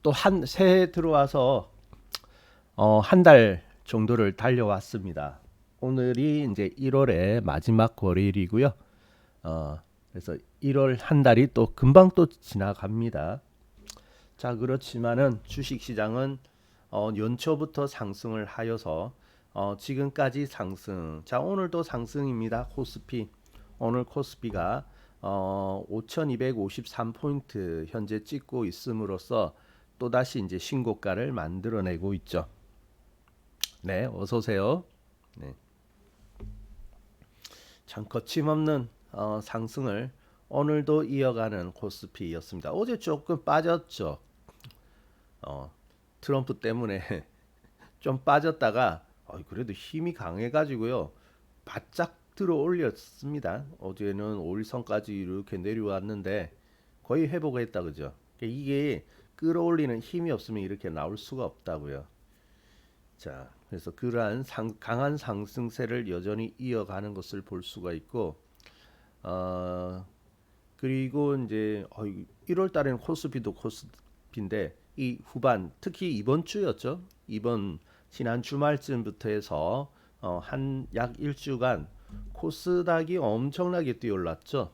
또 새해 들어와서 한 달 정도를 달려왔습니다. 오늘이 이제 1월의 마지막 월요일이고요. 그래서 1월 한 달이 또 금방 또 지나갑니다. 자, 그렇지만은 주식 시장은 연초부터 상승을 하여서 지금까지 상승. 자, 오늘도 상승입니다. 코스피. 오늘 코스피가 5,253포인트 현재 찍고 있음으로써 또다시 이제 신고가를 만들어내고 있죠. 네, 어서 오세요. 네. 참 거침없는 상승을 오늘도 이어가는 코스피였습니다. 어제 조금 빠졌죠. 어, 트럼프 때문에 좀 빠졌다가 그래도 힘이 강해가지고요. 바짝 들어 올렸습니다. 어제는 5일선까지 이렇게 내려왔는데 거의 회복했다 그죠. 그러니까 이게 끌어올리는 힘이 없으면 이렇게 나올 수가 없다고요. 자, 그래서 그러한 강한 상승세를 여전히 이어가는 것을 볼 수가 있고, 어, 그리고 이제 1월 달에는 코스피도 코스피인데 이 후반 특히 이번 주였죠. 이번 지난 주말쯤부터 해서 한 약 일주간 코스닥이 엄청나게 뛰어올랐죠.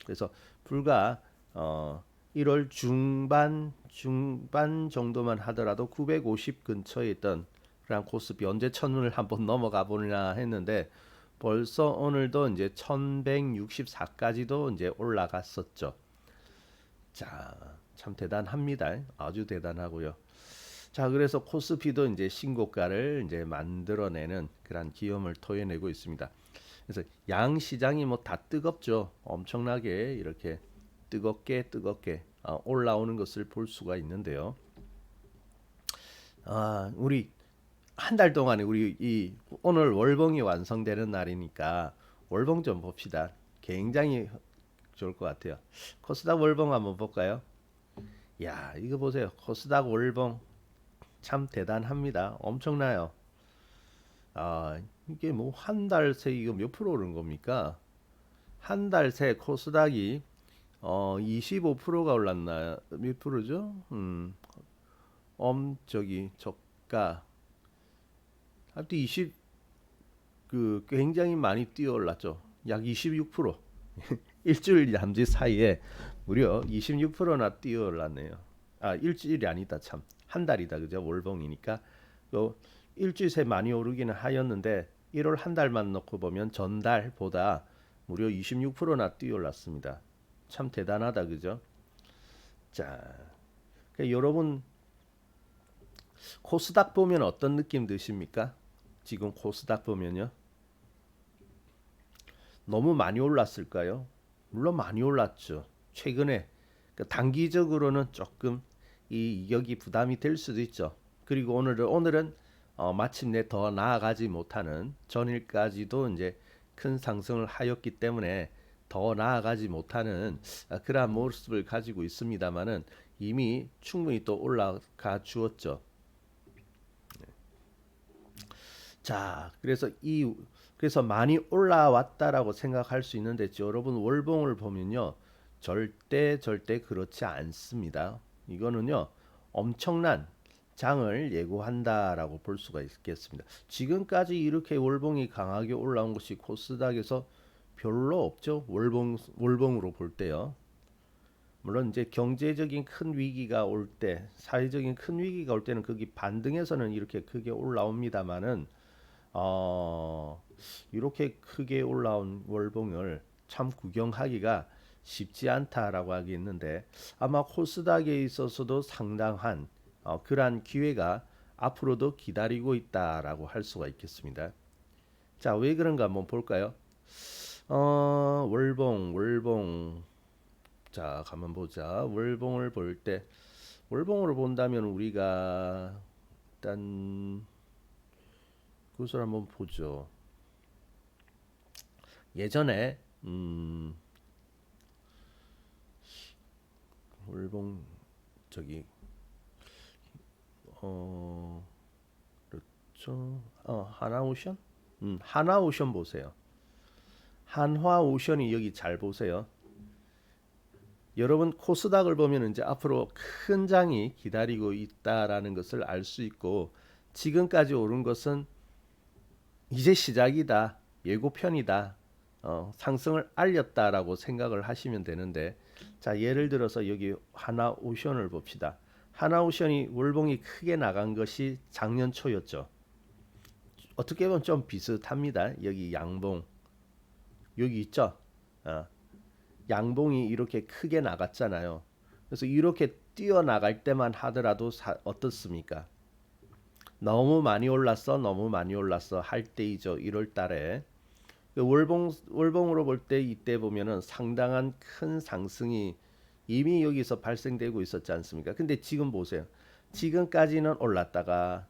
그래서 불과 1월 중반 정도만 하더라도 950 근처에 있던 그런 코스피 언제 천을 한번 넘어가 보나 했는데 벌써 오늘도 이제 1164까지도 이제 올라갔었죠. 자, 참 대단합니다. 아주 대단하고요. 자, 그래서 코스피도 이제 신고가를 이제 만들어내는 그런 기염을 토해내고 있습니다. 그래서 양 시장이 뭐 다 뜨겁죠. 엄청나게 이렇게 뜨겁게 올라오는 것을 볼 수가 있는데요. 우리 한 달 동안에 우리 이 오늘 월봉이 완성되는 날이니까 월봉 좀 봅시다. 굉장히 좋을 것 같아요. 코스닥 월봉 한번 볼까요? 야, 이거 보세요. 코스닥 월봉 참 대단합니다. 엄청나요. 이게 뭐 한 달 새 이거 몇 프로 오른 겁니까? 한 달 새 코스닥이 25%가 올랐나? 몇 프로죠? 저기 저가 하여튼 20 그 굉장히 많이 뛰어올랐죠. 약 26%. 일주일 잠시 사이에 무려 26%나 뛰어올랐네요. 일주일이 아니다 참. 한 달이다 그죠? 월봉이니까. 또 일주일 새 많이 오르기는 하였는데 1월 한 달만 놓고 보면 전달보다 무려 26%나 뛰어올랐습니다. 참 대단하다 그죠? 자, 여러분 코스닥 보면 어떤 느낌 드십니까? 지금 코스닥 보면요. 너무 많이 올랐을까요? 물론 많이 올랐죠. 최근에 단기적으로는 조금 이 이격이 부담이 될 수도 있죠. 그리고 오늘은 마침내 더 나아가지 못하는 전일까지도 이제 큰 상승을 하였기 때문에 더 나아가지 못하는 그러한 모습을 가지고 있습니다만은 이미 충분히 또 올라가 주었죠. 자, 그래서 많이 올라왔다라고 생각할 수 있는데 여러분 월봉을 보면요. 절대 그렇지 않습니다. 이거는요. 엄청난 장을 예고한다라고 볼 수가 있겠습니다. 지금까지 이렇게 월봉이 강하게 올라온 것이 코스닥에서 별로 없죠. 월봉으로 볼 때요. 물론 이제 경제적인 큰 위기가 올 때, 사회적인 큰 위기가 올 때는 거기 반등해서는 이렇게 크게 올라옵니다만은 어, 이렇게 크게 올라온 월봉을 참 구경하기가 쉽지 않다라고 하겠는데 아마 코스닥에 있어서도 상당한 그러한 기회가 앞으로도 기다리고 있다라고 할 수가 있겠습니다. 자, 왜 그런가 한번 볼까요? 월봉. 자, 가만 보자. 월봉을 볼 때, 월봉으로 본다면 우리가 일단 그것을 한번 보죠. 예전에 월봉 저기 어 그렇죠. 하나오션? 하나오션 보세요. 한화오션이 여기 잘 보세요. 여러분 코스닥을 보면 이제 앞으로 큰 장이 기다리고 있다라는 것을 알 수 있고 지금까지 오른 것은 이제 시작이다. 예고편이다. 상승을 알렸다라고 생각을 하시면 되는데 자 예를 들어서 여기 하나오션을 봅시다. 하나오션이 월봉이 크게 나간 것이 작년 초였죠. 어떻게 보면 좀 비슷합니다. 여기 양봉 여기 있죠. 어, 양봉이 이렇게 크게 나갔잖아요. 그래서 이렇게 뛰어나갈 때만 하더라도 어떻습니까? 너무 많이 올랐어, 너무 많이 올랐어 할 때이죠. 1월 달에. 월봉으로 볼 때 이때 보면은 상당한 큰 상승이 이미 여기서 발생되고 있었지 않습니까? 근데 지금 보세요. 지금까지는 올랐다가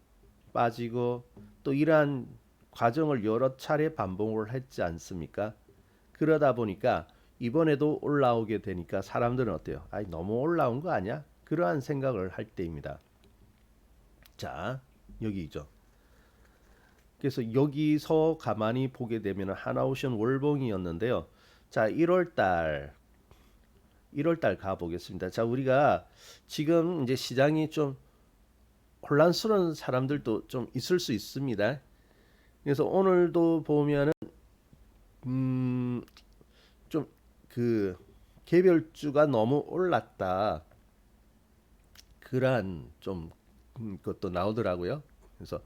빠지고 또 이러한 과정을 여러 차례 반복을 했지 않습니까? 그러다 보니까 이번에도 올라오게 되니까 사람들은 어때요? 아이 너무 올라온 거 아니야? 그러한 생각을 할 때입니다. 자, 여기죠. 그래서 여기서 가만히 보게 되면 하나오션 월봉이었는데요. 자, 1월 달 가보겠습니다. 자, 우리가 지금 이제 시장이 좀 혼란스러운 사람들도 좀 있을 수 있습니다. 그래서 오늘도 보면은 좀 그 개별주가 너무 올랐다. 그러한 좀 것도 나오더라고요. 그래서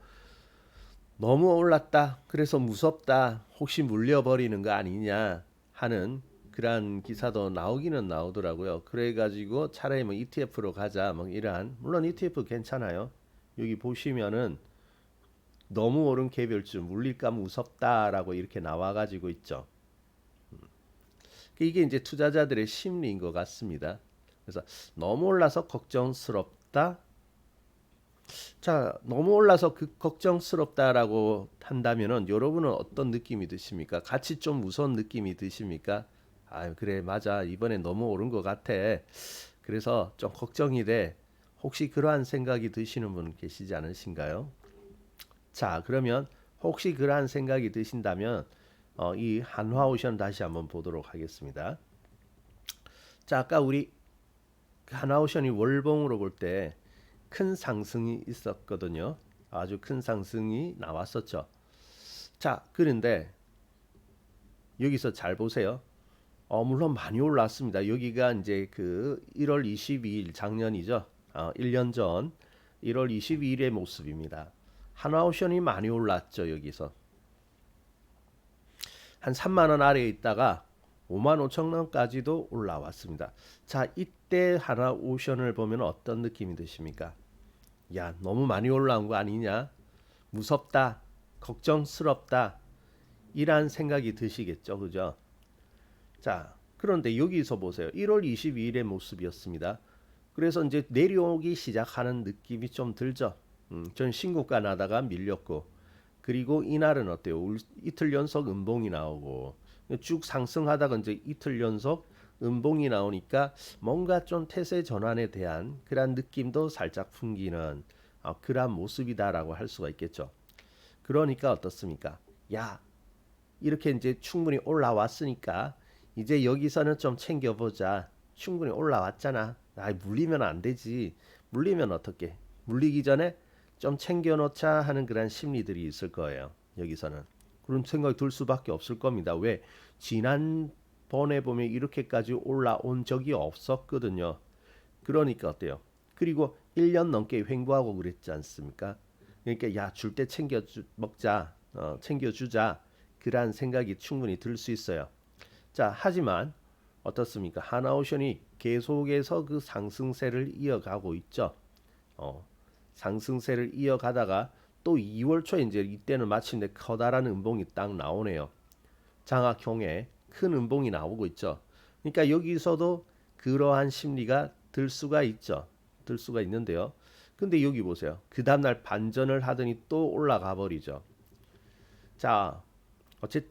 너무 올랐다. 그래서 무섭다. 혹시 물려버리는 거 아니냐 하는 그러한 기사도 나오기는 나오더라고요. 그래가지고 차라리 뭐 ETF로 가자. 뭐 이러한 물론 ETF 괜찮아요. 여기 보시면은 너무 오른 개별주 물릴까 무섭다라고 이렇게 나와가지고 있죠. 이게 이제 투자자들의 심리인 것 같습니다. 그래서 너무 올라서 걱정스럽다. 자, 너무 올라서 걱정스럽다라고 한다면은 여러분은 어떤 느낌이 드십니까? 같이 좀 무서운 느낌이 드십니까? 아, 그래, 맞아. 이번에 너무 오른 것 같아. 그래서 좀 걱정이 돼. 혹시 그러한 생각이 드시는 분 계시지 않으신가요? 자, 그러면 혹시 그러한 생각이 드신다면 이 한화오션 다시 한번 보도록 하겠습니다. 자, 아까 우리 한화오션이 월봉으로 볼 때 큰 상승이 있었거든요. 아주 큰 상승이 나왔었죠. 자, 그런데 여기서 잘 보세요. 물론 많이 올랐습니다. 여기가 이제 그 1월 22일 작년이죠. 1년 전 1월 22일의 모습입니다. 한화오션이 많이 올랐죠. 여기서 한 3만 원 아래에 있다가 5만 5천 원까지도 올라왔습니다. 자, 이때 한화오션을 보면 어떤 느낌이 드십니까? 야, 너무 많이 올라온 거 아니냐? 무섭다, 걱정스럽다, 이란 생각이 드시겠죠, 그죠? 자, 그런데 여기서 보세요. 1월 22일의 모습이었습니다. 그래서 이제 내려오기 시작하는 느낌이 좀 들죠. 전 신고가 나다가 밀렸고, 그리고 이날은 어때요? 이틀 연속 음봉이 나오고 쭉 상승하다가 이제 이틀 연속 음봉이 나오니까 뭔가 좀 태세 전환에 대한 그런 느낌도 살짝 풍기는 그런 모습이다라고 할 수가 있겠죠. 그러니까 어떻습니까? 야, 이렇게 이제 충분히 올라왔으니까 이제 여기서는 좀 챙겨보자. 충분히 올라왔잖아. 아, 물리면 안 되지. 물리면 어떻게? 물리기 전에 좀 챙겨놓자 하는 그런 심리들이 있을 거예요. 여기서는 그런 생각이 들 수밖에 없을 겁니다. 왜? 지난번에 보면 이렇게까지 올라온 적이 없었거든요. 그러니까 어때요? 그리고 1년 넘게 횡보하고 그랬지 않습니까? 그러니까 야, 줄 때 챙겨 먹자, 챙겨주자. 그러한 생각이 충분히 들 수 있어요. 자, 하지만 어떻습니까? 하나오션이 계속해서 그 상승세를 이어가고 있죠. 어, 상승세를 이어가다가 또 2월 초에 이제 이때는 마침내 커다란 음봉이 딱 나오네요. 장악형의 큰 음봉이 나오고 있죠. 그러니까 여기서도 그러한 심리가 들 수가 있죠. 들 수가 있는데요. 근데 여기 보세요. 그 다음날 반전을 하더니 또 올라가 버리죠. 자, 어쨌든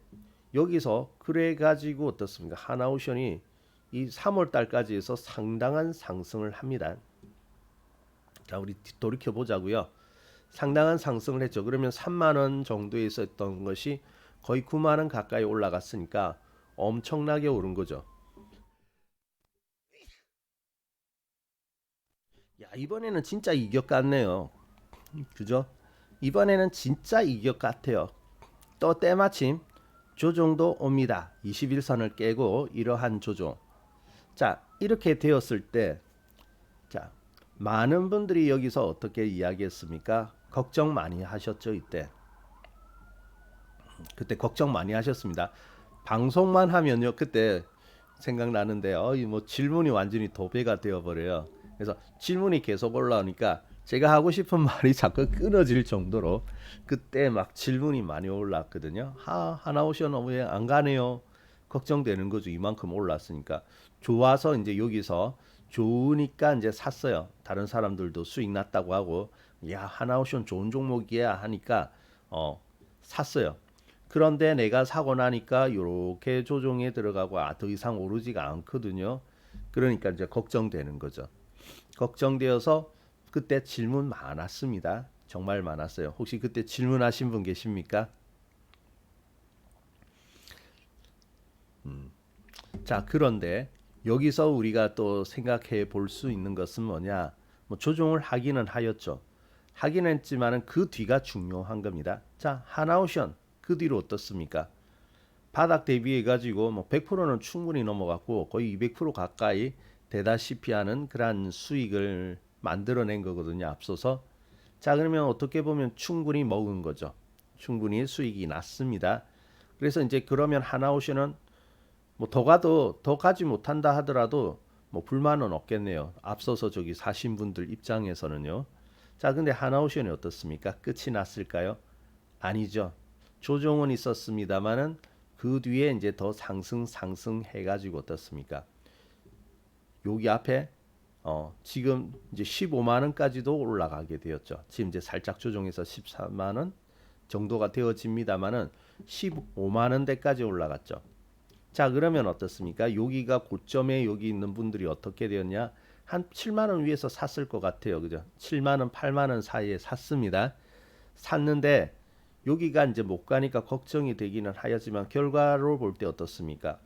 여기서 그래 가지고 어떻습니까? 하나오션이 이 3월 달까지 해서 상당한 상승을 합니다. 자, 우리 돌이켜 보자고요. 상당한 상승을 했죠. 그러면 3만 원 정도에 있었던 것이 거의 9만 원 가까이 올라갔으니까 엄청나게 오른 거죠. 이번에는 진짜 이격 같네요. 그죠? 이번에는 진짜 이격 같아요. 또 때마침 조정도 옵니다. 21선을 깨고 이러한 조정. 자, 이렇게 되었을 때, 자, 많은 분들이 여기서 어떻게 이야기했습니까? 걱정 많이 하셨죠, 이때. 그때 걱정 많이 하셨습니다. 방송만 하면요, 그때 생각나는데, 뭐 질문이 완전히 도배가 되어버려요. 그래서 질문이 계속 올라오니까 제가 하고 싶은 말이 자꾸 끊어질 정도로 그때 막 질문이 많이 올랐거든요. 하나오션 왜 안 가네요? 걱정되는 거죠. 이만큼 올랐으니까. 좋아서 이제 여기서 좋으니까 이제 샀어요. 다른 사람들도 수익 났다고 하고, 야, 하나오션 좋은 종목이야 하니까, 샀어요. 그런데 내가 사고 나니까 이렇게 조정에 들어가고 더 이상 오르지가 않거든요. 그러니까 이제 걱정되는 거죠. 걱정되어서 그때 질문 많았습니다. 정말 많았어요. 혹시 그때 질문하신 분 계십니까? 자, 그런데 여기서 우리가 또 생각해 볼 수 있는 것은 뭐냐? 뭐 조정을 하기는 하였죠. 하긴 했지만은 그 뒤가 중요한 겁니다. 자, 하나오션 그 뒤로 어떻습니까? 바닥 대비해 가지고 뭐 100%는 충분히 넘어갔고 거의 200% 가까이 되다시피 하는 그러한 수익을 만들어낸 거거든요. 앞서서. 자, 그러면 어떻게 보면 충분히 먹은 거죠. 충분히 수익이 났습니다. 그래서 이제 그러면 하나오션은 뭐 더 가도 더 가지 못한다 하더라도 뭐 불만은 없겠네요. 앞서서 저기 사신 분들 입장에서는요. 자, 근데 하나오션이 어떻습니까? 끝이 났을까요? 아니죠. 조정은 있었습니다만은 그 뒤에 이제 더 상승해 가지고 어떻습니까? 여기 앞에 지금 이제 15만 원까지도 올라가게 되었죠. 지금 이제 살짝 조정해서 14만 원 정도가 되어집니다만은 15만 원대까지 올라갔죠. 자, 그러면 어떻습니까? 여기가 고점에 여기 있는 분들이 어떻게 되었냐? 한 7만 원 위에서 샀을 것 같아요. 그죠? 7만 원, 8만 원 사이에 샀습니다. 샀는데 여기가 이제 못 가니까 걱정이 되기는 하였지만 결과로 볼 때 어떻습니까?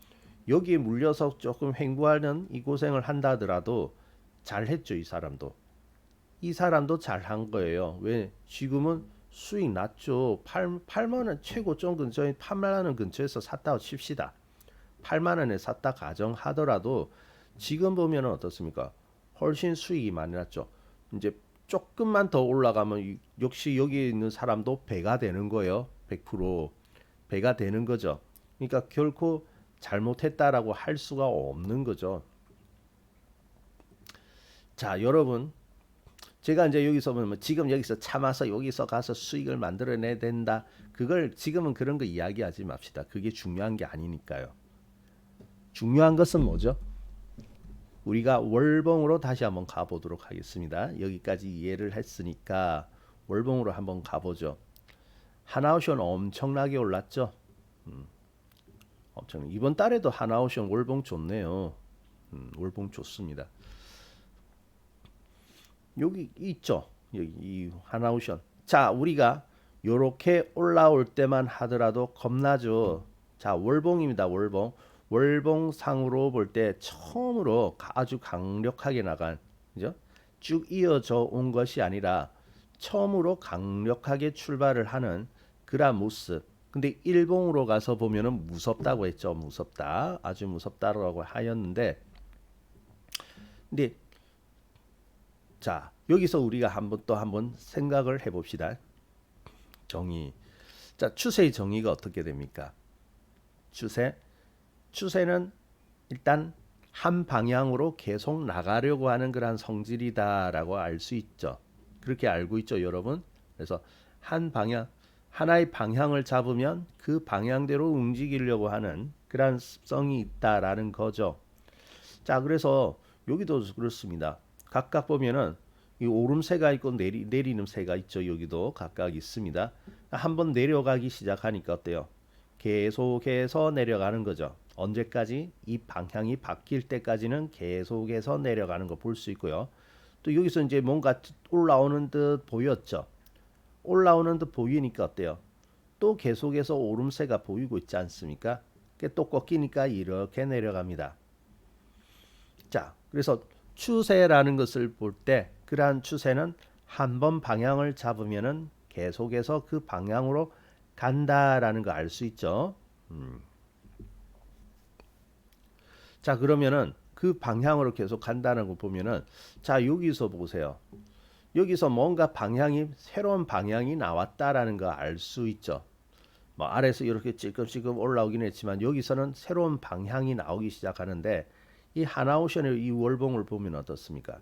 여기에 물려서 조금 횡보하는 이 고생을 한다 하더라도 잘했죠, 이 사람도. 이 사람도 잘한 거예요. 왜? 지금은 수익 났죠. 8만 원 최고점 근처에 8만 원 근처에서 샀다고 칩시다. 8만 원에 샀다 가정하더라도 지금 보면 어떻습니까? 훨씬 수익이 많이 났죠. 이제 조금만 더 올라가면 역시 여기 있는 사람도 배가 되는 거예요. 100% 배가 되는 거죠. 그러니까 결코 잘못했다라고 할 수가 없는 거죠. 자, 여러분, 제가 이제 여기서 뭐 지금 여기서 참아서 여기서 가서 수익을 만들어내야 된다. 그걸 지금은 그런 거 이야기하지 맙시다. 그게 중요한 게 아니니까요. 중요한 것은 뭐죠? 우리가 월봉으로 다시 한번 가보도록 하겠습니다. 여기까지 이해를 했으니까 월봉으로 한번 가보죠. 하나오션 엄청나게 올랐죠? 엄청 이번 달에도 하나오션 월봉 좋네요. 월봉 좋습니다. 여기 있죠. 여기 이 하나오션. 자, 우리가 요렇게 올라올 때만 하더라도 겁나죠. 자, 월봉입니다. 월봉. 월봉상으로 볼 때 처음으로 아주 강력하게 나간, 그죠? 쭉 이어져 온 것이 아니라 처음으로 강력하게 출발을 하는 그런 모습. 근데 일봉으로 가서 보면은 무섭다고 했죠. 무섭다. 아주 무섭다라고 하였는데, 근데 자, 여기서 우리가 한번 생각을 해봅시다. 정의. 자, 추세의 정의가 어떻게 됩니까? 추세. 추세는 일단 한 방향으로 계속 나가려고 하는 그러한 성질이다라고 알 수 있죠. 그렇게 알고 있죠, 여러분. 그래서 한 방향, 하나의 방향을 잡으면 그 방향대로 움직이려고 하는 그러한 습성이 있다라는 거죠. 자, 그래서 여기도 그렇습니다. 각각 보면은 이 오름세가 있고 내리는 새가 있죠. 여기도 각각 있습니다. 한번 내려가기 시작하니까 어때요? 계속해서 내려가는 거죠. 언제까지? 이 방향이 바뀔 때까지는 계속해서 내려가는 거 볼 수 있고요. 또 여기서 이제 뭔가 올라오는 듯 보였죠. 올라오는 듯 보이니까 어때요? 또 계속해서 오름세가 보이고 있지 않습니까? 또 꺾이니까 이렇게 내려갑니다. 자, 그래서 추세라는 것을 볼 때 그러한 추세는 한번 방향을 잡으면은 계속해서 그 방향으로 간다라는 거 알 수 있죠. 자, 그러면은 그 방향으로 계속 간다는 거 보면은 자, 여기서 보세요. 여기서 뭔가 방향이 새로운 방향이 나왔다라는 거 알 수 있죠. 뭐 아래에서 이렇게 찔끔찔끔 올라오긴 했지만 여기서는 새로운 방향이 나오기 시작하는데 이 하나오션의 이 월봉을 보면 어떻습니까?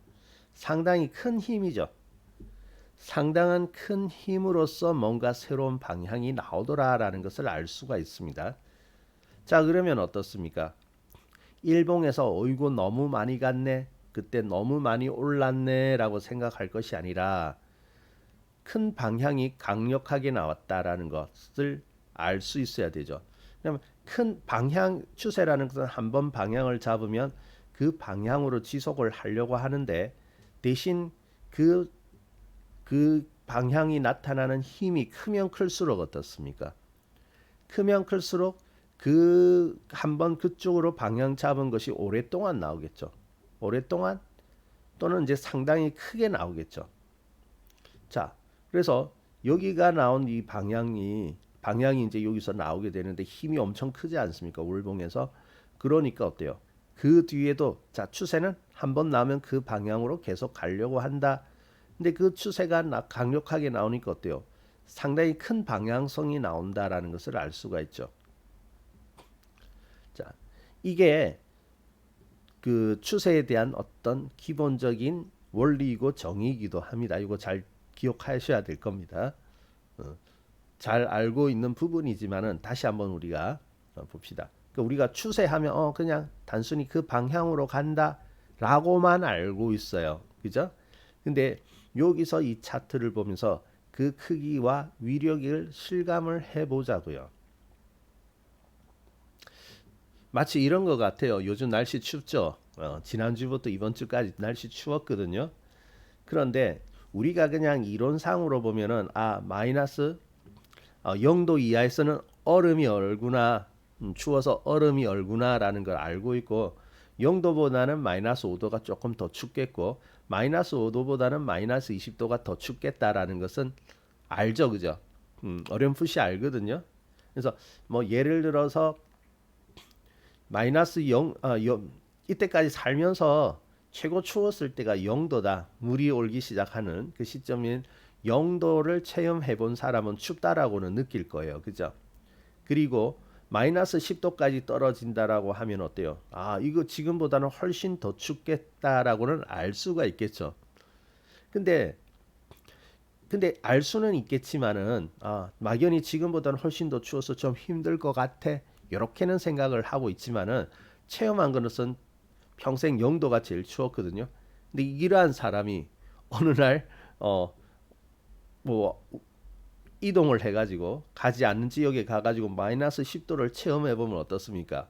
상당히 큰 힘이죠. 상당한 큰 힘으로써 뭔가 새로운 방향이 나오더라라는 것을 알 수가 있습니다. 자, 그러면 어떻습니까? 일봉에서 어이구 너무 많이 갔네. 그때 너무 많이 올랐네라고 생각할 것이 아니라 큰 방향이 강력하게 나왔다라는 것을 알 수 있어야 되죠. 그러면 큰 방향 추세라는 것은 한번 방향을 잡으면 그 방향으로 지속을 하려고 하는데 대신 그, 그 방향이 나타나는 힘이 크면 클수록 어떻습니까? 크면 클수록 그 한번 그쪽으로 방향 잡은 것이 오랫동안 나오겠죠. 오랫동안 또는 이제 상당히 크게 나오겠죠. 자, 그래서 여기가 나온 이 방향이 이제 여기서 나오게 되는데 힘이 엄청 크지 않습니까? 월봉에서. 그러니까 어때요? 그 뒤에도 자, 추세는 한번 나오면 그 방향으로 계속 가려고 한다. 근데 그 추세가 강력하게 나오니까 어때요? 상당히 큰 방향성이 나온다라는 것을 알 수가 있죠. 자, 이게 그 추세에 대한 어떤 기본적인 원리이고 정의이기도 합니다. 이거 잘 기억하셔야 될 겁니다. 어, 잘 알고 있는 부분이지만은 다시 한번 우리가 봅시다. 그러니까 우리가 추세하면 그냥 단순히 그 방향으로 간다라고만 알고 있어요. 그죠? 근데 여기서 이 차트를 보면서 그 크기와 위력을 실감을 해보자고요. 마치 이런 것 같아요. 요즘 날씨 춥죠? 지난주부터 이번 주까지 날씨 추웠거든요. 그런데 우리가 그냥 이론상으로 보면은 마이너스 0도 이하에서는 얼음이 얼구나 추워서 얼음이 얼구나라는 걸 알고 있고 0도보다는 마이너스 5도가 조금 더 춥겠고 마이너스 5도보다는 마이너스 20도가 더 춥겠다라는 것은 알죠, 그죠? 어렴풋이 알거든요. 그래서 뭐 예를 들어서 마이너스 0, 이때까지 살면서 최고 추웠을 때가 0도다. 물이 올기 시작하는 그 시점인 0도를 체험해 본 사람은 춥다라고는 느낄 거예요. 그죠? 그리고 마이너스 10도까지 떨어진다라고 하면 어때요? 이거 지금보다는 훨씬 더 춥겠다라고는 알 수가 있겠죠. 근데 알 수는 있겠지만은 막연히 지금보다는 훨씬 더 추워서 좀 힘들 것 같아. 이렇게는 생각을 하고 있지만은 체험한 것은 평생 0도가 제일 추웠거든요. 근데 이러한 사람이 어느 날뭐 이동을 해가지고 가지 않는 지역에 가가지고 마이너스 10도를 체험해 보면 어떻습니까?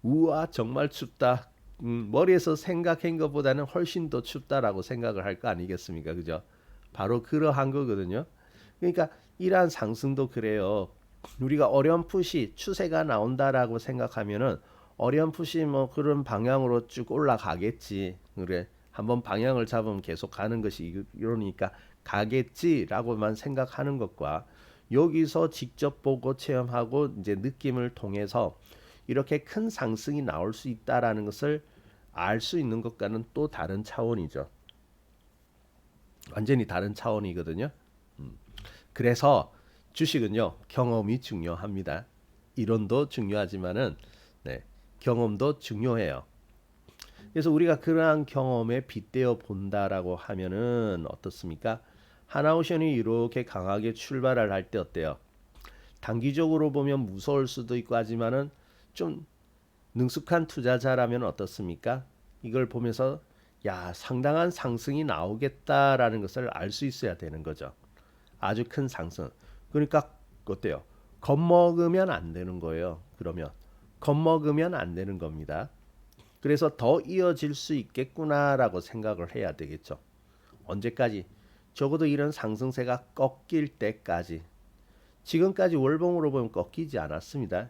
우와 정말 춥다. 머리에서 생각한 것보다는 훨씬 더 춥다라고 생각을 할 거 아니겠습니까? 그죠? 바로 그러한 거거든요. 그러니까 이러한 상승도 그래요. 우리가 어렴풋이 추세가 나온다라고 생각하면은 어렴풋이 뭐 그런 방향으로 쭉 올라가겠지. 그래. 한번 방향을 잡으면 계속 가는 것이 이러니까 가겠지라고만 생각하는 것과 여기서 직접 보고 체험하고 이제 느낌을 통해서 이렇게 큰 상승이 나올 수 있다라는 것을 알 수 있는 것과는 또 다른 차원이죠. 완전히 다른 차원이거든요. 그래서 주식은요 경험이 중요합니다. 이론도 중요하지만은 네, 경험도 중요해요. 그래서 우리가 그러한 경험에 빗대어 본다라고 하면은 어떻습니까? 하나오션이 이렇게 강하게 출발을 할 때 어때요? 단기적으로 보면 무서울 수도 있고 하지만은 좀 능숙한 투자자라면 어떻습니까? 이걸 보면서 야 상당한 상승이 나오겠다라는 것을 알 수 있어야 되는 거죠. 아주 큰 상승. 그러니까 어때요? 겁먹으면 안 되는 거예요. 그러면 겁먹으면 안 되는 겁니다. 그래서 더 이어질 수 있겠구나라고 생각을 해야 되겠죠. 언제까지? 적어도 이런 상승세가 꺾일 때까지. 지금까지 월봉으로 보면 꺾이지 않았습니다.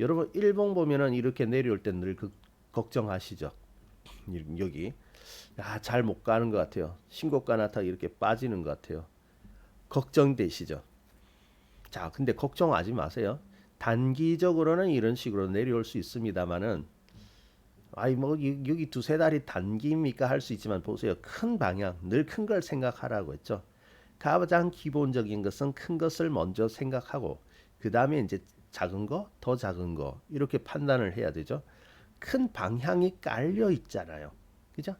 여러분 일봉 보면은 이렇게 내려올 때 늘 걱정하시죠. 여기 야, 잘 못 가는 것 같아요. 신고가 나타 이렇게 빠지는 것 같아요. 걱정되시죠? 자, 근데 걱정하지 마세요. 단기적으로는 이런 식으로 내려올 수 있습니다만은 아이 뭐 여기 두세 달이 단기입니까 할 수 있지만 보세요. 큰 방향, 늘 큰 걸 생각하라고 했죠. 가장 기본적인 것은 큰 것을 먼저 생각하고 그 다음에 이제 작은 거, 더 작은 거 이렇게 판단을 해야 되죠. 큰 방향이 깔려 있잖아요. 그죠?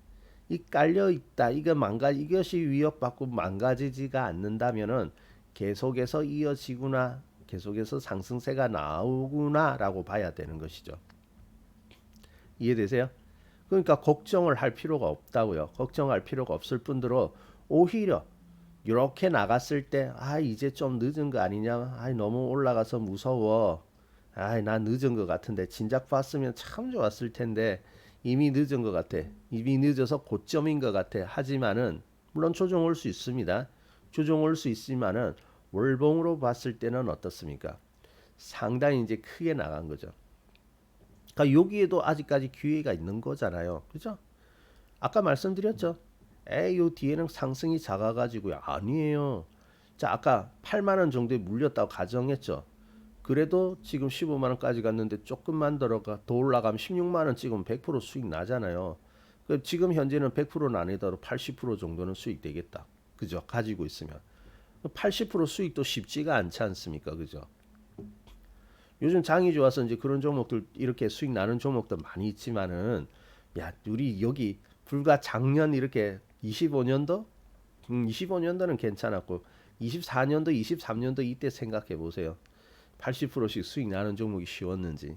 이 깔려 있다. 이것이 위협받고 망가지지가 않는다면은 계속해서 이어지구나. 계속해서 상승세가 나오구나라고 봐야 되는 것이죠. 이해되세요? 그러니까 걱정을 할 필요가 없다고요. 걱정할 필요가 없을 뿐더러 오히려 이렇게 나갔을 때 이제 좀 늦은 거 아니냐? 너무 올라가서 무서워. 난 늦은 것 같은데 진작 봤으면 참 좋았을 텐데 이미 늦은 것 같아. 이미 늦어서 고점인 것 같아. 하지만은 물론 조정 올 수 있습니다. 조정 올 수 있지만은 월봉으로 봤을 때는 어떻습니까? 상당히 이제 크게 나간 거죠. 그러니까 여기에도 아직까지 기회가 있는 거잖아요. 그죠? 아까 말씀드렸죠. 요 뒤에는 상승이 작아가지고요. 아니에요. 자, 아까 8만 원 정도에 물렸다고 가정했죠. 그래도 지금 15만 원까지 갔는데 조금만 더 올라가면 16만 원 찍으면 100% 수익 나잖아요. 지금 현재는 100%는 아니더라도 80% 정도는 수익 되겠다. 그죠? 가지고 있으면 80% 수익도 쉽지가 않지 않습니까? 그죠? 요즘 장이 좋아서 이제 그런 종목들 이렇게 수익 나는 종목도 많이 있지만은 야, 우리 여기 불과 작년 이렇게 25년도 25년도는 괜찮았고 24년도 23년도 이때 생각해 보세요. 80%씩 수익 나는 종목이 쉬웠는지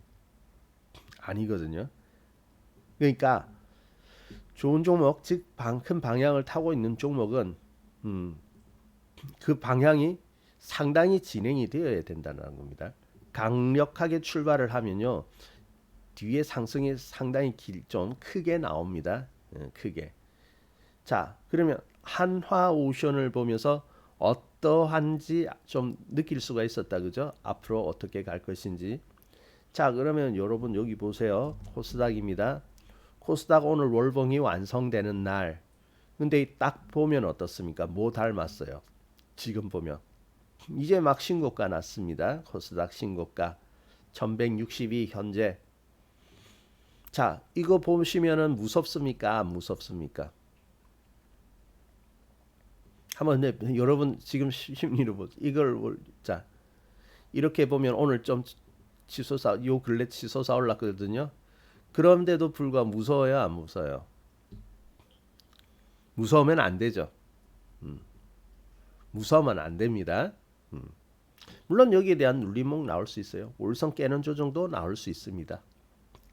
아니거든요. 그러니까 좋은 종목, 즉 큰 방향을 타고 있는 종목은 음, 그 방향이 상당히 진행이 되어야 된다는 겁니다. 강력하게 출발을 하면요 뒤에 상승이 상당히 좀 크게 나옵니다. 크게. 자, 그러면 한화오션을 보면서 어떠한지 좀 느낄 수가 있었다, 그죠? 앞으로 어떻게 갈 것인지. 자, 그러면 여러분 여기 보세요. 코스닥입니다. 코스닥 오늘 월봉이 완성되는 날. 근데 딱 보면 어떻습니까? 뭐 닮았어요? 지금 보면 이제 막 신고가 났습니다. 코스닥 신고가 1162 현재. 자, 이거 보시면은 무섭습니까? 안 무섭습니까? 한번 여러분 지금 심리로 보죠. 자, 이렇게 보면 오늘 좀 치솟아 요 근래 치솟아 올랐거든요. 그런데도 불구하고 무서워요, 안 무서워요? 무서우면 안 되죠. 무서우면 안 됩니다. 물론 여기에 대한 눌림목 나올 수 있어요. 올성 깨는 조정도 나올 수 있습니다.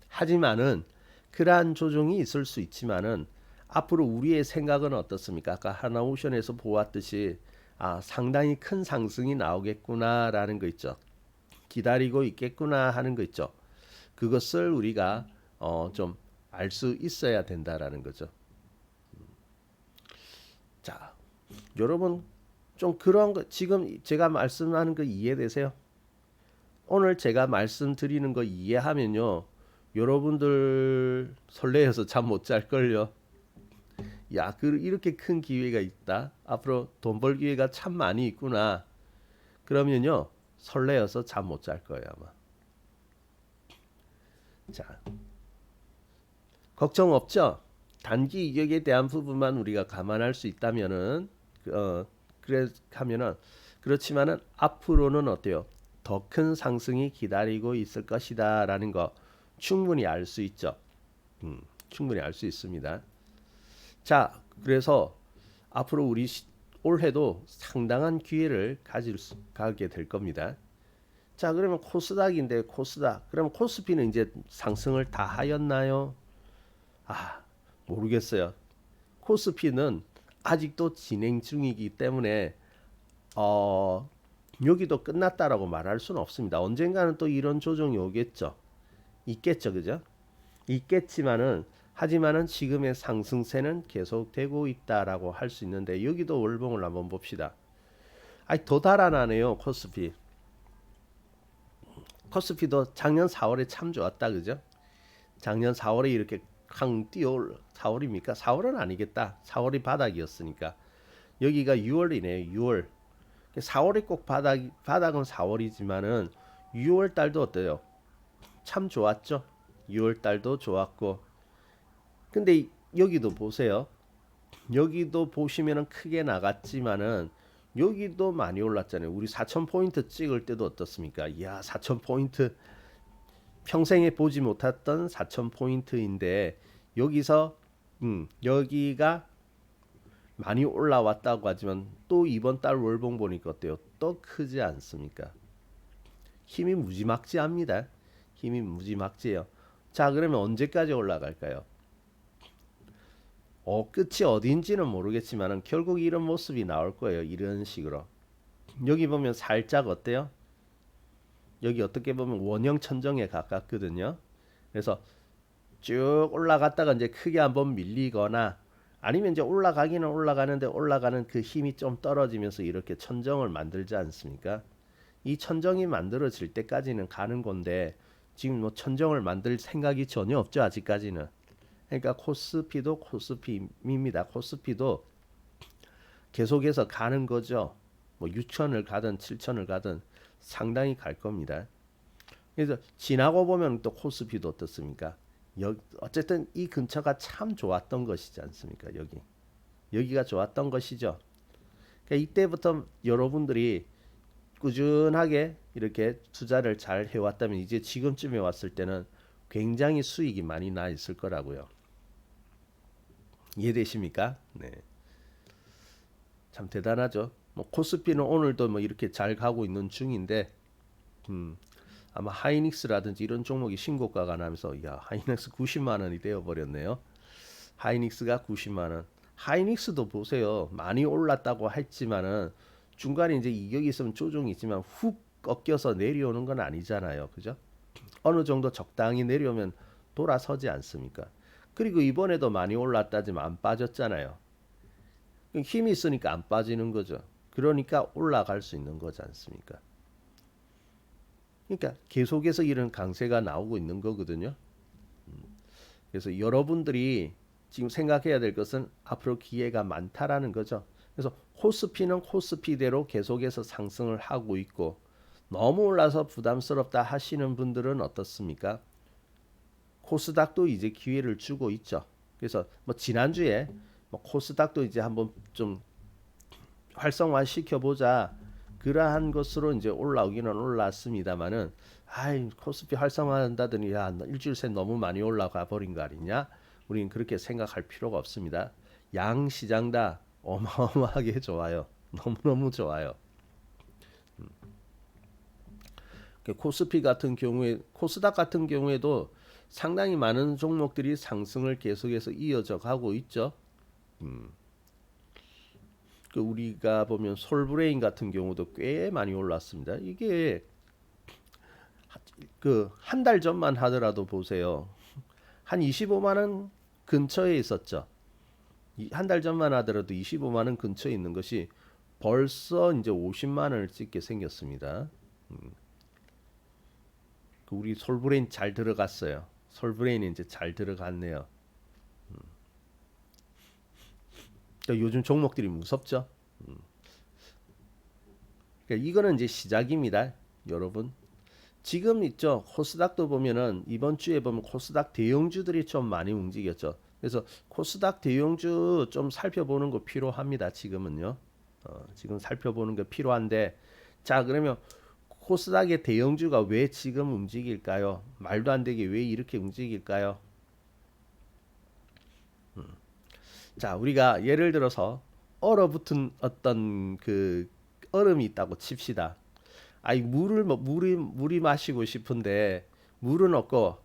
하지만은 그러한 조정이 있을 수 있지만은 앞으로 우리의 생각은 어떻습니까? 아까 하나오션에서 보았듯이 상당히 큰 상승이 나오겠구나라는 거 있죠. 기다리고 있겠구나 하는 거 있죠. 그것을 우리가 좀 알 수 있어야 된다라는 거죠. 자, 여러분 좀 그런 거 지금 제가 말씀하는 거 이해되세요? 오늘 제가 말씀드리는 거 이해하면요. 여러분들 설레어서 잠 못 잘 걸요. 야, 이렇게 큰 기회가 있다. 앞으로 돈 벌 기회가 참 많이 있구나. 그러면요. 설레어서 잠 못 잘 거예요, 아마. 자, 걱정 없죠? 단기 이격에 대한 부분만 우리가 감안할 수 있다면은 그래 하면은 그렇지만은 앞으로는 어때요? 더 큰 상승이 기다리고 있을 것이다라는 거 충분히 알 수 있죠. 충분히 알 수 있습니다. 자, 그래서 앞으로 우리 올해도 상당한 기회를 가게 될 겁니다. 자, 그러면 코스닥인데 코스닥. 그럼 코스피는 이제 상승을 다 하였나요? 모르겠어요. 코스피는 아직도 진행 중이기 때문에 여기도 끝났다라고 말할 수는 없습니다. 언젠가는 또 이런 조정이 오겠죠. 있겠죠, 그죠? 있겠지만은 하지만은 지금의 상승세는 계속되고 있다라고 할 수 있는데 여기도 월봉을 한번 봅시다. 더 달아나네요, 코스피. 코스피도 작년 4월에 참 좋았다, 그죠? 작년 4월에 이렇게 4월입니까? 4월은 아니겠다. 4월이 바닥이었으니까. 여기가 6월이네요. 6월. 4월이 꼭 바닥은 4월이지만은 6월 달도 어때요? 참 좋았죠. 6월 달도 좋았고. 근데 여기도 보세요. 여기도 보시면은 크게 나갔지만은 여기도 많이 올랐잖아요. 우리 4,000포인트 찍을 때도 어떻습니까? 이야, 4,000포인트 평생에 보지 못했던 4,000포인트인데 여기서 여기가 많이 올라왔다고 하지만 또 이번 달 월봉 보니까 어때요? 또 크지 않습니까? 힘이 무지막지합니다. 힘이 무지막지해요. 자, 그러면 언제까지 올라갈까요? 끝이 어딘지는 모르겠지만 결국 이런 모습이 나올 거예요. 이런 식으로. 여기 보면 살짝 어때요? 여기 어떻게 보면 원형 천정에 가깝거든요. 그래서 쭉 올라갔다가 이제 크게 한번 밀리거나 아니면 이제 올라가기는 올라가는데 올라가는 그 힘이 좀 떨어지면서 이렇게 천정을 만들지 않습니까? 이 천정이 만들어질 때까지는 가는 건데 지금 뭐 천정을 만들 생각이 전혀 없죠. 아직까지는. 그러니까 코스피도 코스피입니다. 코스피도 계속해서 가는 거죠. 뭐 6천을 가든 7천을 가든 상당히 갈 겁니다. 그래서 지나고 보면 또 코스피도 어떻습니까? 어쨌든 이 근처가 참 좋았던 것이지 않습니까? 여기가 좋았던 것이죠. 그러니까 이때부터 여러분들이 꾸준하게 이렇게 투자를 잘 해왔다면 이제 지금쯤에 왔을 때는 굉장히 수익이 많이 나 있을 거라고요. 이해되십니까? 네. 참 대단하죠. 뭐 코스피는 오늘도 뭐 이렇게 잘 가고 있는 중인데 아마 하이닉스라든지 이런 종목이 신고가가 나면서 야, 하이닉스 90만 원이 되어 버렸네요. 하이닉스가 90만 원. 하이닉스도 보세요. 많이 올랐다고 했지만은 중간에 이제 이격이 있으면 조정이 있지만 훅 꺾여서 내려오는 건 아니잖아요. 그죠? 어느 정도 적당히 내려오면 돌아서지 않습니까? 그리고 이번에도 많이 올랐다지만 안 빠졌잖아요. 힘이 있으니까 안 빠지는 거죠. 그러니까 올라갈 수 있는 거지 않습니까? 그러니까 계속해서 이런 강세가 나오고 있는 거거든요. 그래서 여러분들이 지금 생각해야 될 것은 앞으로 기회가 많다라는 거죠. 그래서 코스피는 코스피대로 계속해서 상승을 하고 있고 너무 올라서 부담스럽다 하시는 분들은 어떻습니까? 코스닥도 이제 기회를 주고 있죠. 그래서 뭐 지난주에 뭐 코스닥도 이제 한번 좀 활성화 시켜보자 그러한 것으로 이제 올라오기는 올랐습니다만은 아이 코스피 활성화한다더니 야 일주일 새 너무 많이 올라가 버린 거 아니냐? 우리는 그렇게 생각할 필요가 없습니다. 양 시장 다 어마어마하게 좋아요. 너무너무 좋아요. 코스피 같은 경우에 코스닥 같은 경우에도 상당히 많은 종목들이 상승을 계속해서 이어져 가고 있죠. 그 우리가 보면 솔브레인 같은 경우도 꽤 많이 올랐습니다. 이게 그 한 달 전만 하더라도 보세요. 한 25만 원 근처에 있었죠. 한 달 전만 하더라도 25만 원 근처에 있는 것이 벌써 이제 50만 원을 찍게 생겼습니다. 그 우리 솔브레인 잘 들어갔어요. 솔브레인이 이제 잘 들어갔네요. 그러니까 요즘 종목들이 무섭죠. 그러니까 이거는 이제 시작입니다, 여러분. 지금 있죠. 코스닥도 보면은 이번 주에 보면 코스닥 대형주들이 좀 많이 움직였죠. 그래서 코스닥 대형주 좀 살펴보는 거 필요합니다. 지금은요. 지금 살펴보는 게 필요한데 자 그러면 코스닥의 대형주가 왜 지금 움직일까요? 말도 안 되게 왜 이렇게 움직일까요? 자 우리가 예를 들어서 얼어붙은 어떤 그 얼음이 있다고 칩시다. 아이 물이 마시고 싶은데 물은 없고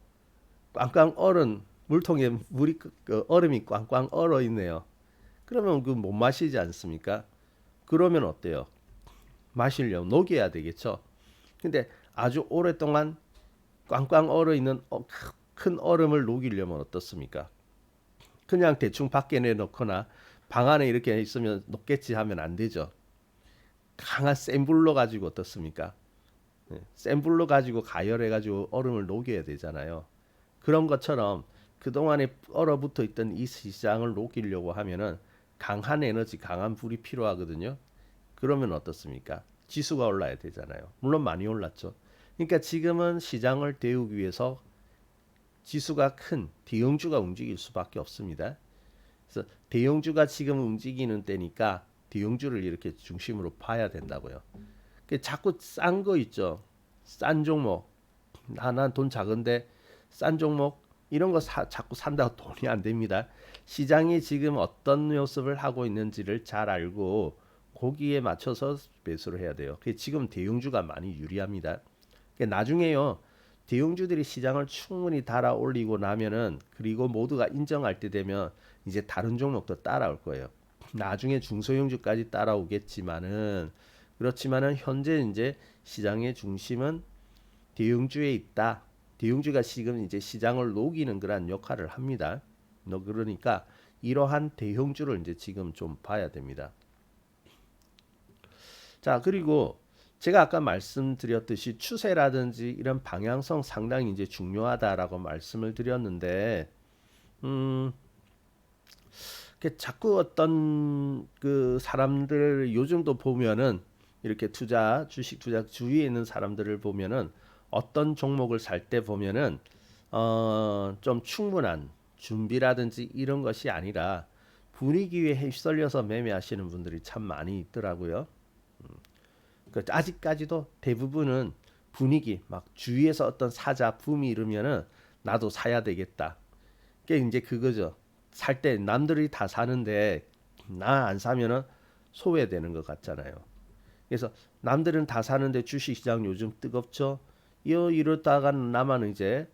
꽝꽝 얼은 물통에 물이 그 얼음이 꽝꽝 얼어 있네요. 그러면 그 못 마시지 않습니까? 그러면 어때요? 마시려면 녹여야 되겠죠. 근데 아주 오랫동안 꽝꽝 얼어 있는 큰 얼음을 녹이려면 어떻습니까? 그냥 대충 밖에 내놓거나 방 안에 이렇게 있으면 녹겠지 하면 안 되죠. 강한 센 불로 가지고 어떻습니까? 센 불로 가지고 가열해 가지고 얼음을 녹여야 되잖아요. 그런 것처럼 그동안에 얼어붙어 있던 이 시장을 녹이려고 하면은 강한 에너지, 강한 불이 필요하거든요. 그러면 어떻습니까? 지수가 올라야 되잖아요. 물론 많이 올랐죠. 그러니까 지금은 시장을 데우기 위해서 지수가 큰 대형주가 움직일 수밖에 없습니다. 그래서 대형주가 지금 움직이는 때니까 대형주를 이렇게 중심으로 봐야 된다고요. 자꾸 싼 거 있죠. 싼 종목. 난 돈 작은데 싼 종목 이런 거 자꾸 산다고 돈이 안 됩니다. 시장이 지금 어떤 모습을 하고 있는지를 잘 알고 거기에 맞춰서 매수를 해야 돼요. 지금 대형주가 많이 유리합니다. 나중에요. 대형주들이 시장을 충분히 달아올리고 나면은 그리고 모두가 인정할 때 되면 이제 다른 종목도 따라올 거예요. 나중에 중소형주까지 따라오겠지만은 그렇지만은 현재 이제 시장의 중심은 대형주에 있다. 대형주가 지금 이제 시장을 녹이는 그런 역할을 합니다. 그러니까 이러한 대형주를 이제 지금 좀 봐야 됩니다. 자, 그리고 제가 아까 말씀드렸듯이 추세라든지 이런 방향성 상당히 이제 중요하다라고 말씀을 드렸는데, 음, 자꾸 어떤 그 사람들 요즘도 보면은 이렇게 주식 투자 주위에 있는 사람들을 보면은 어떤 종목을 살 때 보면은 좀 충분한 준비라든지 이런 것이 아니라 분위기에 휩쓸려서 매매하시는 분들이 참 많이 있더라고요. 아직까지도 대부분은 분위기 막 주위에서 어떤 사자 붐이 이르면은 나도 사야 되겠다. 그게 이제 그거죠. 살 때 남들이 다 사는데 나 안 사면은 소외되는 것 같잖아요. 그래서 남들은 다 사는데 주식시장 요즘 뜨겁죠. 이러다가 나만 이제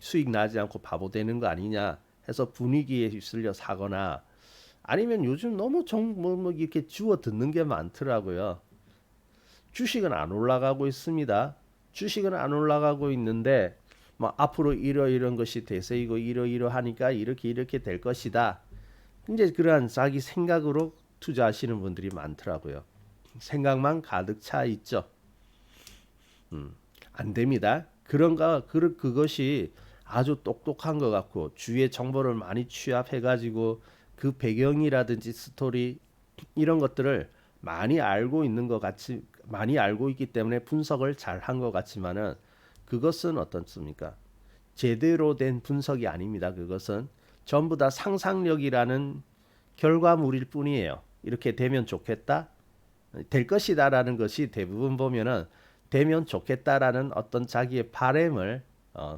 수익 나지 않고 바보 되는 거 아니냐 해서 분위기에 휩쓸려 사거나 아니면 요즘 너무 뭐 이렇게 주워 듣는 게 많더라고요. 주식은 안 올라가고 있습니다. 주식은 안 올라가고 있는데 뭐 앞으로 이런 것이 대세이고 이러하니까 이렇게 될 것이다. 이제 그러한 자기 생각으로 투자하시는 분들이 많더라고요. 생각만 가득 차 있죠. 안 됩니다. 그것이 아주 똑똑한 것 같고 주위의 정보를 많이 취합해가지고 그 배경이라든지 스토리 이런 것들을 많이 알고 있는 것 같이 많이 알고 있기 때문에 분석을 잘 한 것 같지만은 그것은 어떻습니까? 제대로 된 분석이 아닙니다. 그것은 전부 다 상상력이라는 결과물일 뿐이에요. 이렇게 되면 좋겠다, 될 것이다라는 것이 대부분 보면은 되면 좋겠다라는 어떤 자기의 바램을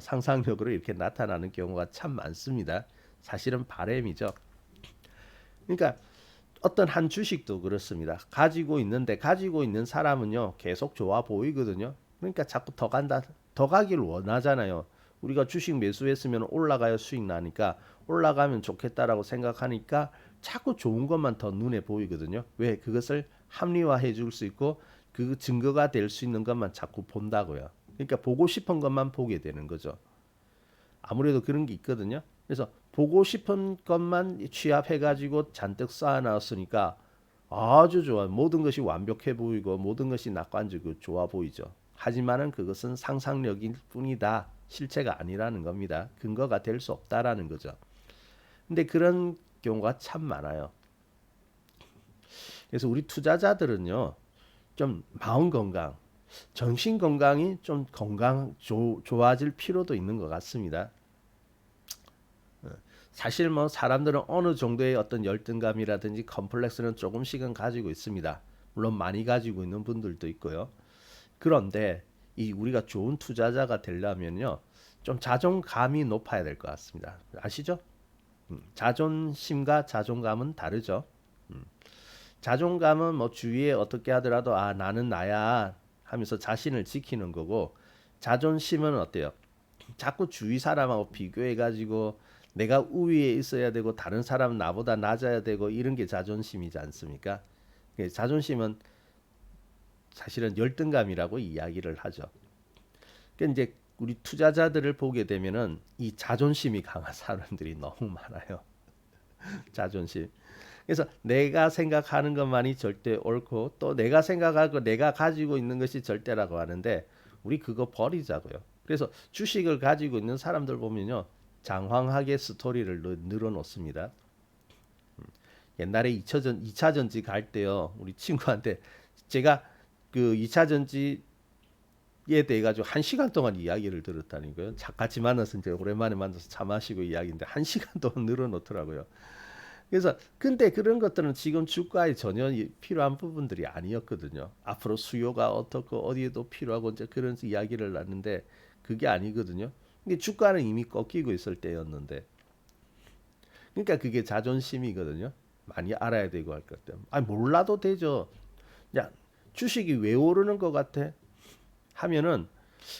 상상력으로 이렇게 나타나는 경우가 참 많습니다. 사실은 바램이죠. 그러니까 어떤 한 주식도 그렇습니다. 가지고 있는 사람은요 계속 좋아 보이거든요. 그러니까 자꾸 더 간다, 더 가길 원하잖아요. 우리가 주식 매수했으면 올라가야 수익 나니까 올라가면 좋겠다라고 생각하니까 자꾸 좋은 것만 더 눈에 보이거든요. 왜? 그것을 합리화해 줄 수 있고 그 증거가 될 수 있는 것만 자꾸 본다고요. 그러니까 보고 싶은 것만 보게 되는 거죠. 아무래도 그런 게 있거든요. 그래서 보고 싶은 것만 취합해가지고 잔뜩 쌓아놨으니까 아주 좋아. 모든 것이 완벽해 보이고 모든 것이 낙관적이고 좋아 보이죠. 하지만은 그것은 상상력일 뿐이다. 실체가 아니라는 겁니다. 근거가 될 수 없다라는 거죠. 근데 그런 경우가 참 많아요. 그래서 우리 투자자들은요, 좀 마음 건강, 정신 건강이 좀 좋아질 필요도 있는 것 같습니다. 사실 뭐 사람들은 어느 정도의 어떤 열등감이라든지 컴플렉스는 조금씩은 가지고 있습니다. 물론 많이 가지고 있는 분들도 있고요. 그런데 이 우리가 좋은 투자자가 되려면요, 좀 자존감이 높아야 될 것 같습니다. 아시죠? 자존심과 자존감은 다르죠. 자존감은 뭐 주위에 어떻게 하더라도 아 나는 나야 하면서 자신을 지키는 거고, 자존심은 어때요? 자꾸 주위 사람하고 비교해 가지고 내가 우위에 있어야 되고 다른 사람은 나보다 낮아야 되고 이런 게 자존심이지 않습니까? 자존심은 사실은 열등감이라고 이야기를 하죠. 그러니까 이제 우리 투자자들을 보게 되면은 이 자존심이 강한 사람들이 너무 많아요. 자존심. 그래서 내가 생각하는 것만이 절대 옳고 또 내가 생각하고 내가 가지고 있는 것이 절대라고 하는데 우리 그거 버리자고요. 그래서 주식을 가지고 있는 사람들 보면요, 장황하게 스토리를 늘어놓습니다. 옛날에 2차 전지 갈 때요. 우리 친구한테 제가 그 2차 전지에 대해 가지고 1시간 동안 이야기를 들었다는 거예요. 같이 만나서 이제 오랜만에 만나서 차 마시고 이야기인데 1시간 동안 늘어놓더라고요. 그래서 근데 그런 것들은 지금 주가에 전혀 필요한 부분들이 아니었거든요. 앞으로 수요가 어떻고 어디에도 필요하고 이제 그런 이야기를 하는데 그게 아니거든요. 이게 주가는 이미 꺾이고 있을 때였는데, 그러니까 그게 자존심이거든요. 많이 알아야 되고 할 것 때문에. 아니 몰라도 되죠. 야, 주식이 왜 오르는 것 같아? 하면은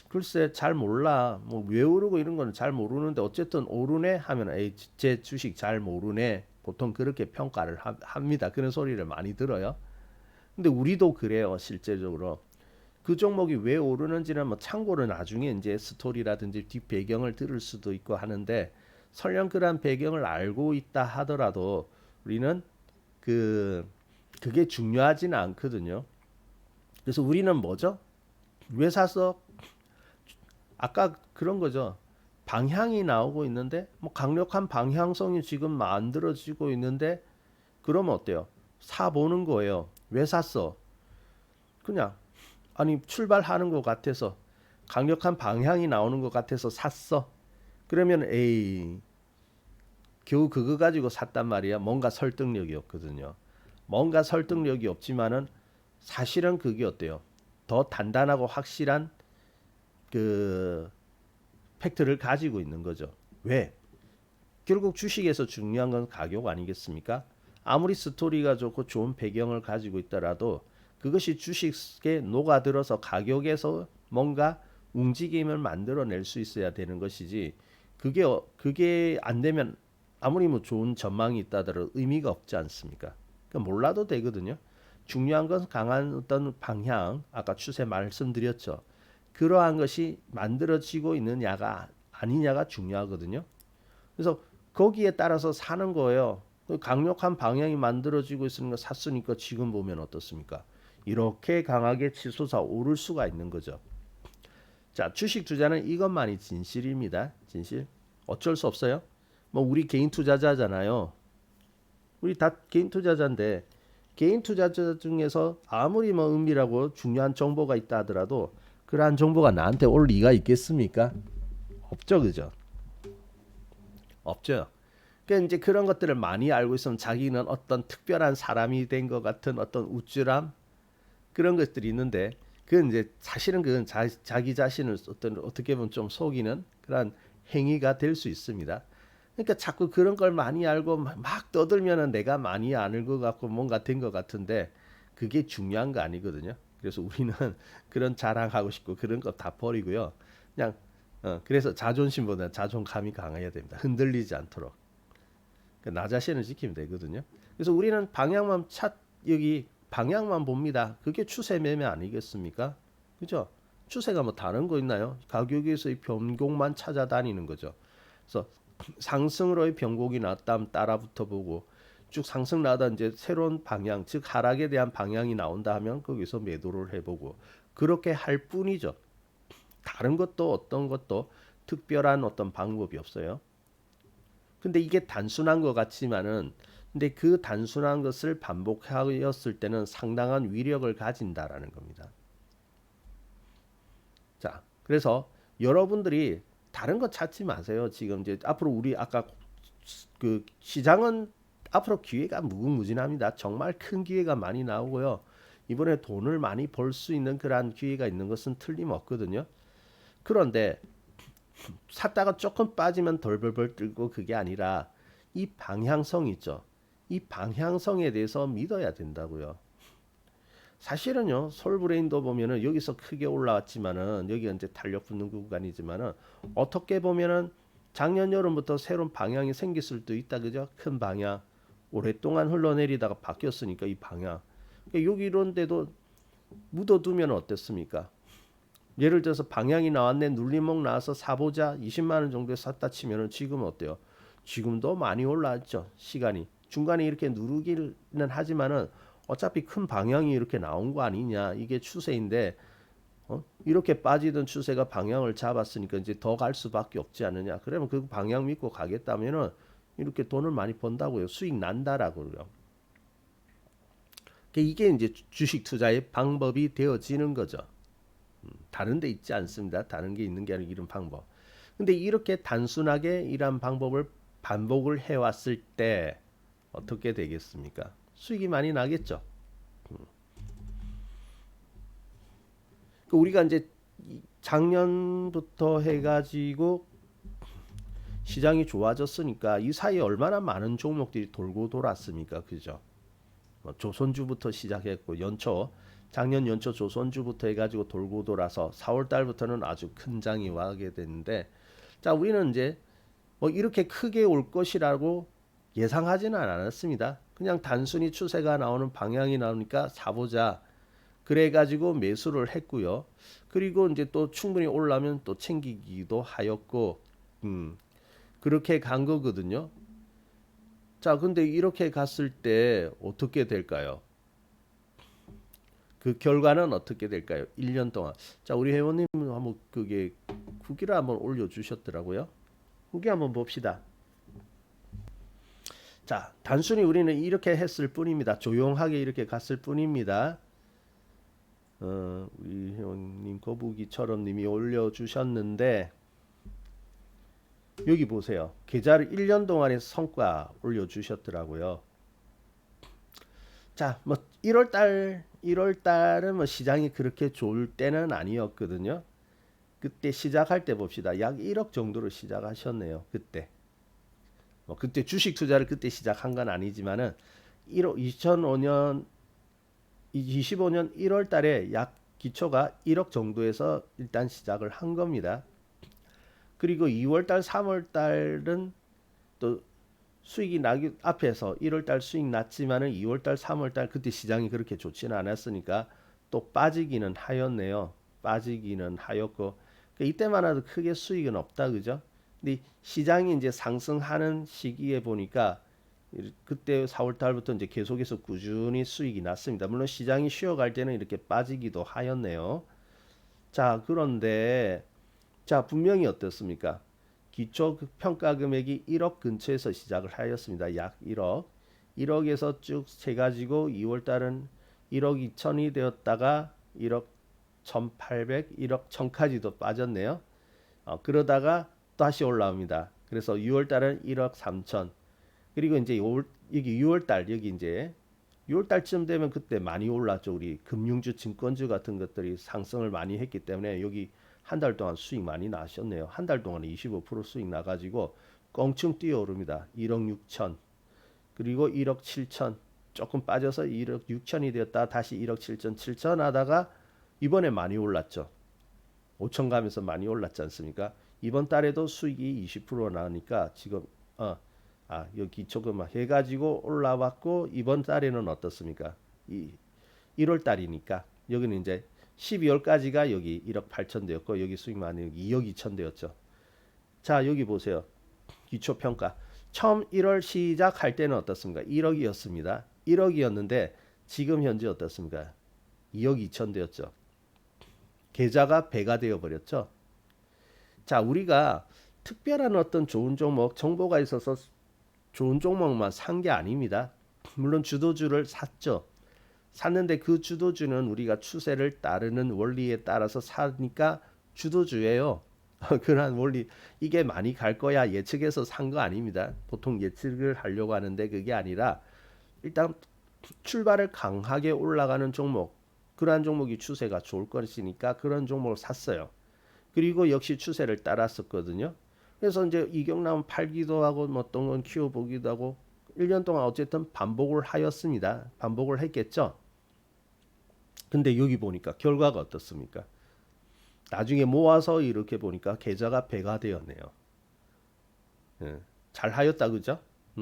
글쎄 잘 몰라. 뭐 왜 오르고 이런 거는 잘 모르는데 어쨌든 오르네 하면 에이 제 주식 잘 모르네. 보통 그렇게 평가를 합니다. 그런 소리를 많이 들어요. 근데 우리도 그래요. 실제적으로. 그 종목이 왜 오르는지는 뭐 참고로 나중에 이제 스토리라든지 뒷 배경을 들을 수도 있고 하는데, 설령 그런 배경을 알고 있다 하더라도 우리는 그 그게 중요하지는 않거든요. 그래서 우리는 뭐죠? 왜 샀어? 아까 그런 거죠. 방향이 나오고 있는데 뭐 강력한 방향성이 지금 만들어지고 있는데 그러면 어때요? 사 보는 거예요. 왜 샀어? 그냥 아니 출발하는 것 같아서 강력한 방향이 나오는 것 같아서 샀어. 그러면 에이 겨우 그거 가지고 샀단 말이야. 뭔가 설득력이 없거든요. 뭔가 설득력이 없지만은 사실은 그게 어때요? 더 단단하고 확실한 그 팩트를 가지고 있는 거죠. 왜? 결국 주식에서 중요한 건 가격 아니겠습니까? 아무리 스토리가 좋고 좋은 배경을 가지고 있더라도 그것이 주식에 녹아들어서 가격에서 뭔가 움직임을 만들어낼 수 있어야 되는 것이지, 그게 안 되면 아무리 뭐 좋은 전망이 있다더라도 의미가 없지 않습니까? 그러니까 몰라도 되거든요. 중요한 건 강한 어떤 방향, 아까 추세 말씀드렸죠. 그러한 것이 만들어지고 있느냐가 아니냐가 중요하거든요. 그래서 거기에 따라서 사는 거예요. 강력한 방향이 만들어지고 있으니까 샀으니까 지금 보면 어떻습니까? 이렇게 강하게 치솟아 오를 수가 있는 거죠. 자, 주식 투자는 이것만이 진실입니다. 진실. 어쩔 수 없어요. 뭐 우리 개인 투자자잖아요. 우리 다 개인 투자자인데 개인 투자자 중에서 아무리 뭐 은밀하고 중요한 정보가 있다 하더라도 그러한 정보가 나한테 올 리가 있겠습니까? 없죠, 그죠? 없죠. 그러니까 이제 그런 것들을 많이 알고 있으면 자기는 어떤 특별한 사람이 된 것 같은 어떤 우쭐함, 그런 것들이 있는데 그건 이제 사실은 그건 자기 자신을 어떤 어떻게 보면 좀 속이는 그런 행위가 될 수 있습니다. 그러니까 자꾸 그런 걸 많이 알고 막 떠들면은 내가 많이 아는 것 같고 뭔가 된 것 같은데 그게 중요한 거 아니거든요. 그래서 우리는 그런 자랑하고 싶고 그런 거 다 버리고요. 그냥 그래서 자존심보다 자존감이 강해야 됩니다. 흔들리지 않도록. 나 자신을 지키면 되거든요. 그래서 우리는 여기 방향만 봅니다. 그게 추세 매매 아니겠습니까? 그죠? 추세가 뭐 다른 거 있나요? 가격에서의 변곡만 찾아다니는 거죠. 그래서 상승으로의 변곡이 났다면 따라 붙어보고 쭉 상승 나다 이제 새로운 방향, 즉 하락에 대한 방향이 나온다 하면 거기서 매도를 해보고 그렇게 할 뿐이죠. 다른 것도 어떤 것도 특별한 어떤 방법이 없어요. 근데 이게 단순한 것 같지만은 근데 그 단순한 것을 반복하였을 때는 상당한 위력을 가진다라는 겁니다. 자, 그래서 여러분들이 다른 거 찾지 마세요. 지금 이제 앞으로 우리 아까 그 시장은 앞으로 기회가 무궁무진합니다. 정말 큰 기회가 많이 나오고요. 이번에 돈을 많이 벌 수 있는 그러한 기회가 있는 것은 틀림없거든요. 그런데 샀다가 조금 빠지면 덜벌벌 떨고 그게 아니라 이 방향성 있죠. 이 방향성에 대해서 믿어야 된다고요. 사실은요, 솔브레인도 보면은 여기서 크게 올라왔지만은 여기가 이제 탄력 붙는 구간이지만은 어떻게 보면은 작년 여름부터 새로운 방향이 생길 수도 있다, 그죠? 큰 방향. 오랫동안 흘러내리다가 바뀌었으니까 이 방향. 그러니까 여기 이런 데도 묻어두면 어땠습니까? 예를 들어서 방향이 나왔네, 눌림목 나와서 사보자 20만 원 정도에 샀다 치면은 지금 어때요? 지금도 많이 올라왔죠. 시간이 중간에 이렇게 누르기는 하지만은 어차피 큰 방향이 이렇게 나온 거 아니냐, 이게 추세인데 이렇게 빠지던 추세가 방향을 잡았으니까 이제 더 갈 수밖에 없지 않느냐. 그러면 그 방향 믿고 가겠다면은 이렇게 돈을 많이 번다고요. 수익 난다라고요. 이게 이제 주식 투자의 방법이 되어지는 거죠. 다른 데 있지 않습니다. 다른 게 있는 게 아니라 이런 방법. 근데 이렇게 단순하게 이러한 방법을 반복을 해왔을 때 어떻게 되겠습니까? 수익이 많이 나겠죠. 우리가 이제 작년부터 해가지고 시장이 좋아졌으니까 이 사이에 얼마나 많은 종목들이 돌고 돌았습니까? 그죠? 조선주부터 시작했고 작년 연초 조선주부터 해가지고 돌고 돌아서 4월 달부터는 아주 큰 장이 와게 됐는데, 자, 우리는 이제 뭐 이렇게 크게 올 것이라고 예상하지는 않았습니다. 그냥 단순히 추세가 나오는 방향이 나오니까 사보자. 그래가지고 매수를 했고요. 그리고 이제 또 충분히 올라면 또 챙기기도 하였고, 그렇게 간 거거든요. 자, 근데 이렇게 갔을 때 어떻게 될까요? 그 결과는 어떻게 될까요? 1년 동안. 자, 우리 회원님 한번 그게 후기를 한번 올려주셨더라고요. 후기 한번 봅시다. 자, 단순히 우리는 이렇게 했을 뿐입니다. 조용하게 이렇게 갔을 뿐입니다. 우리 회원님 거북이처럼 님이 올려주셨는데, 여기 보세요. 계좌를 1년 동안의 성과 올려주셨더라고요. 자, 뭐 1월 달은 뭐 시장이 그렇게 좋을 때는 아니었거든요. 그때 시작할 때 봅시다. 약 1억 정도로 시작하셨네요. 그때. 뭐 그때 주식 투자를 그때 시작한 건 아니지만은 1억 2005년 25년 1월 달에 약 기초가 1억 정도에서 일단 시작을 한 겁니다. 그리고 2월 달, 3월 달은 또 수익이 나기 앞에서 1월 달 수익 났지만은 2월 달, 3월 달 그때 시장이 그렇게 좋지는 않았으니까 또 빠지기는 하였네요. 빠지기는 하였고 이때만 해도 크게 수익은 없다 그죠? 근데 시장이 이제 상승하는 시기에 보니까 그때 4월 달부터 이제 계속해서 꾸준히 수익이 났습니다. 물론 시장이 쉬어갈 때는 이렇게 빠지기도 하였네요. 자, 그런데 자, 분명히 어떻습니까? 기초 평가 금액이 1억 근처에서 시작을 하였습니다. 약 1억. 1억에서 쭉 해가지고 2월 달은 1억 2천이 되었다가 1억 1,800, 1억 1,000까지도 빠졌네요. 그러다가 다시 올라옵니다. 그래서 6월 달은 1억 3천. 그리고 이제 여기 6월 달 여기 이제 6월 달쯤 되면 그때 많이 올랐죠. 우리 금융주, 증권주 같은 것들이 상승을 많이 했기 때문에 여기 한 달 동안 수익 많이 나셨네요. 한 달 동안 25% 수익 나가지고 껑충 뛰어오릅니다. 1억 6천 그리고 1억 7천 조금 빠져서 1억 6천이 되었다 다시 1억 7천 7천 하다가 이번에 많이 올랐죠. 5천 가면서 많이 올랐지 않습니까? 이번 달에도 수익이 20% 나오니까 지금 여기 조금 해가지고 올라왔고 이번 달에는 어떻습니까? 1월 달이니까 여기는 이제 12월까지가 여기 1억 8천 되었고 여기 수익 많이 2억 2천 되었죠. 자, 여기 보세요. 기초평가. 처음 1월 시작할 때는 어떻습니까? 1억이었습니다. 1억이었는데 지금 현재 어떻습니까? 2억 2천 되었죠. 계좌가 배가 되어 버렸죠. 자, 우리가 특별한 어떤 좋은 종목, 정보가 있어서 좋은 종목만 산 게 아닙니다. 물론 주도주를 샀죠. 샀는데 그 주도주는 우리가 추세를 따르는 원리에 따라서 사니까 주도주예요. 그런 원리 이게 많이 갈 거야 예측해서 산 거 아닙니다. 보통 예측을 하려고 하는데 그게 아니라 일단 출발을 강하게 올라가는 종목 그러한 종목이 추세가 좋을 것이니까 그런 종목을 샀어요. 그리고 역시 추세를 따랐었거든요. 그래서 이제 이격 나면 팔기도 하고 뭐 어떤 건 키워보기도 하고 1년 동안 어쨌든 반복을 하였습니다. 반복을 했겠죠. 근데 여기 보니까 결과가 어떻습니까? 나중에 모아서 이렇게 보니까 계좌가 배가 되었네요. 잘 하였다 그죠?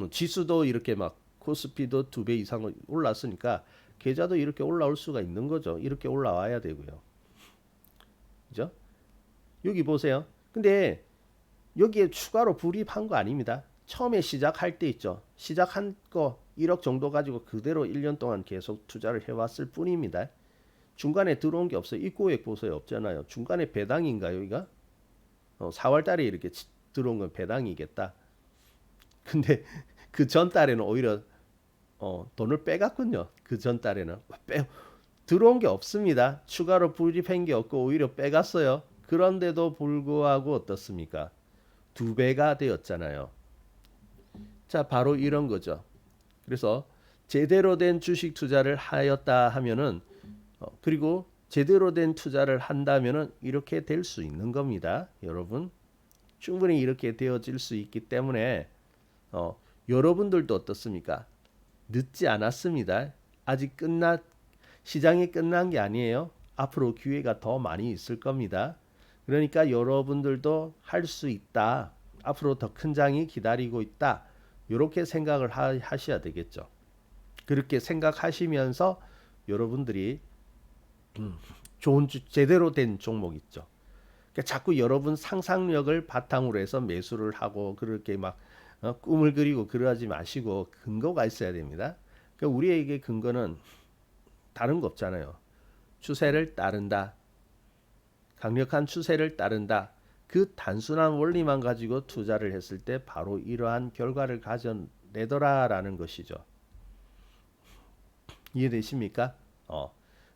지수도 이렇게 막 코스피도 2배 이상 올랐으니까 계좌도 이렇게 올라올 수가 있는 거죠. 이렇게 올라와야 되고요. 그죠? 여기 보세요. 근데 여기에 추가로 불입한 거 아닙니다. 처음에 시작할 때 있죠. 시작한 거 1억 정도 가지고 그대로 1년 동안 계속 투자를 해왔을 뿐입니다. 중간에 들어온 게 없어요. 입고액 보세요. 없잖아요. 중간에 배당인가요, 이가? 4월 달에 이렇게 들어온 건 배당이겠다. 근데 그 전 달에는 오히려 돈을 빼갔군요. 그 전 달에는 들어온 게 없습니다. 추가로 불입한 게 없고 오히려 빼갔어요. 그런데도 불구하고 어떻습니까? 두 배가 되었잖아요. 자, 바로 이런 거죠. 그래서 제대로 된 주식 투자를 하였다 하면은 그리고 제대로 된 투자를 한다면은 이렇게 될 수 있는 겁니다. 여러분, 충분히 이렇게 되어질 수 있기 때문에 여러분들도 어떻습니까? 늦지 않았습니다. 아직 시장이 끝난 게 아니에요. 앞으로 기회가 더 많이 있을 겁니다. 그러니까 여러분들도 할 수 있다. 앞으로 더 큰 장이 기다리고 있다. 이렇게 생각을 하셔야 되겠죠. 그렇게 생각하시면서 여러분들이 좋은 제대로 된 종목 있죠. 그러니까 자꾸 여러분 상상력을 바탕으로 해서 매수를 하고 그렇게 막 꿈을 그리고 그러지 마시고 근거가 있어야 됩니다. 그러니까 우리에게 근거는 다른 거 없잖아요. 추세를 따른다. 강력한 추세를 따른다. 그 단순한 원리만 가지고 투자를 했을 때 바로 이러한 결과를 가져내더라라는 것이죠. 이해되십니까?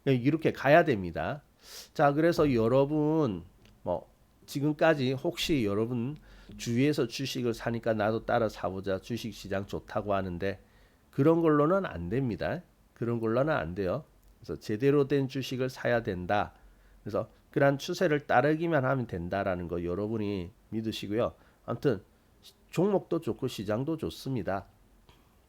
이렇게 가야 됩니다. 자, 그래서 여러분 지금까지 혹시 여러분 주위에서 주식을 사니까 나도 따라 사보자. 주식 시장 좋다고 하는데 그런 걸로는 안 됩니다. 그런 걸로는 안 돼요. 그래서 제대로 된 주식을 사야 된다. 그래서 그러한 추세를 따르기만 하면 된다라는 거 여러분이 믿으시고요. 아무튼 종목도 좋고 시장도 좋습니다.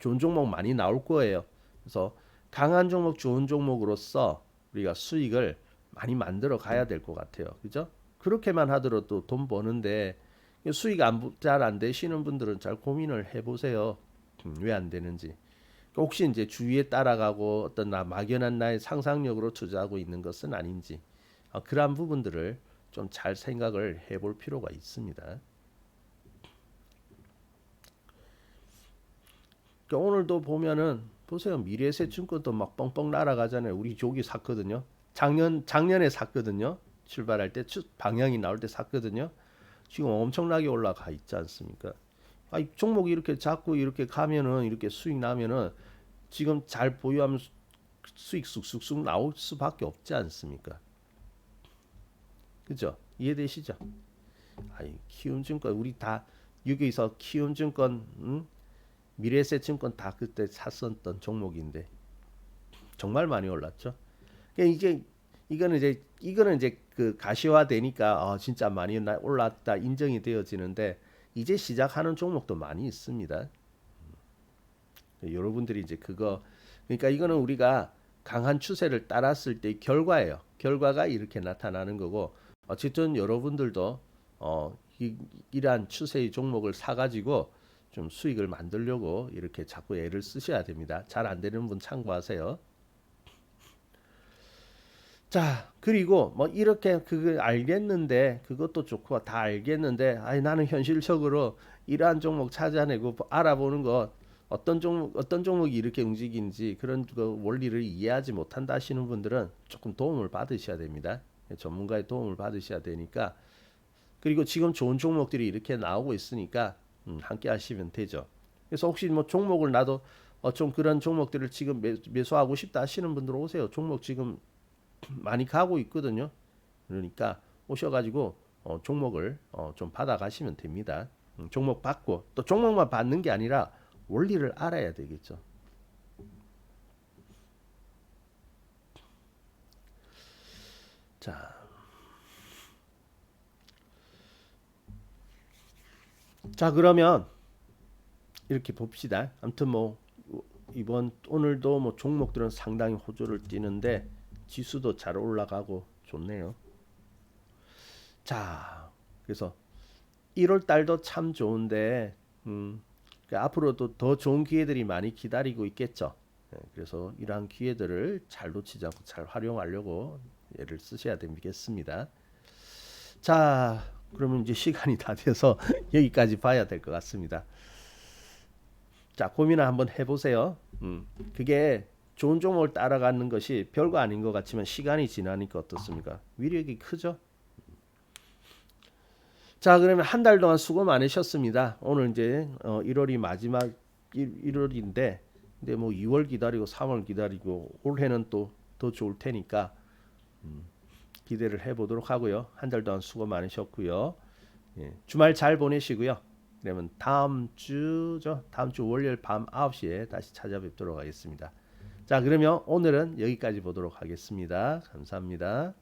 좋은 종목 많이 나올 거예요. 그래서 강한 종목, 좋은 종목으로서 우리가 수익을 많이 만들어 가야 될 것 같아요. 그죠? 그렇게만 하더라도 돈 버는데 수익 잘 안 되시는 분들은 잘 고민을 해보세요. 왜 안 되는지. 혹시 이제 주위에 따라가고 어떤 막연한 나의 상상력으로 투자하고 있는 것은 아닌지 그러한 부분들을 좀 잘 생각을 해볼 필요가 있습니다. 그러니까 오늘도 보면은 보세요. 미래에셋증권도 막 뻥뻥 날아가잖아요. 우리 조기 샀거든요. 작년에 샀거든요. 출발할 때 방향이 나올 때 샀거든요. 지금 엄청나게 올라가 있지 않습니까? 종목이 이렇게 잡고 이렇게 가면은 이렇게 수익 나면은 지금 잘 보유하면 수익 쑥쑥쑥 나올 수밖에 없지 않습니까? 그죠? 이해되시죠? 키움증권 우리 다 여기서 키움증권, 미래에셋증권 다 그때 샀었던 종목인데 정말 많이 올랐죠. 그러니까 이거는 이제 그 가시화 되니까 진짜 많이 올랐다 인정이 되어지는데 이제 시작하는 종목도 많이 있습니다. 여러분들이 이제 그러니까 이거는 우리가 강한 추세를 따랐을 때의 결과예요. 결과가 이렇게 나타나는 거고 어쨌든 여러분들도 이러한 추세의 종목을 사가지고 좀 수익을 만들려고 이렇게 자꾸 애를 쓰셔야 됩니다. 잘 안 되는 분 참고하세요. 자, 그리고 이렇게 그걸 알겠는데 그것도 좋고 다 알겠는데 나는 현실적으로 이러한 종목 찾아내고 알아보는 것 어떤 종목이 이렇게 움직이는지 그런 원리를 이해하지 못한다 하시는 분들은 조금 도움을 받으셔야 됩니다. 전문가의 도움을 받으셔야 되니까 그리고 지금 좋은 종목들이 이렇게 나오고 있으니까 함께 하시면 되죠. 그래서 혹시 종목을 나도 좀 그런 종목들을 지금 매수하고 싶다 하시는 분들 오세요. 종목 지금 많이 가고 있거든요. 그러니까 오셔가지고 종목을 좀 받아가시면 됩니다. 종목 받고 또 종목만 받는 게 아니라 원리를 알아야 되겠죠. 자 그러면 이렇게 봅시다. 아무튼 오늘도 종목들은 상당히 호조를 띠는데 지수도 잘 올라가고 좋네요. 자, 그래서 1월 달도 참 좋은데 앞으로도 더 좋은 기회들이 많이 기다리고 있겠죠. 그래서 이러한 기회들을 잘 놓치지 않고 잘 활용하려고 애를 쓰셔야 되겠습니다. 자, 그러면 이제 시간이 다 돼서 여기까지 봐야 될 것 같습니다. 자, 고민을 한번 해보세요. 그게 좋은 종목을 따라가는 것이 별거 아닌 것 같지만 시간이 지나니까 어떻습니까? 위력이 크죠. 자, 그러면 한 달 동안 수고 많으셨습니다. 오늘 이제 1월이 마지막 1월인데, 근데 뭐 2월 기다리고 3월 기다리고 올해는 또 더 좋을 테니까 기대를 해보도록 하고요. 한 달 동안 수고 많으셨고요. 예, 주말 잘 보내시고요. 그러면 다음 주 월요일 밤 9시에 다시 찾아뵙도록 하겠습니다. 자, 그러면 오늘은 여기까지 보도록 하겠습니다. 감사합니다.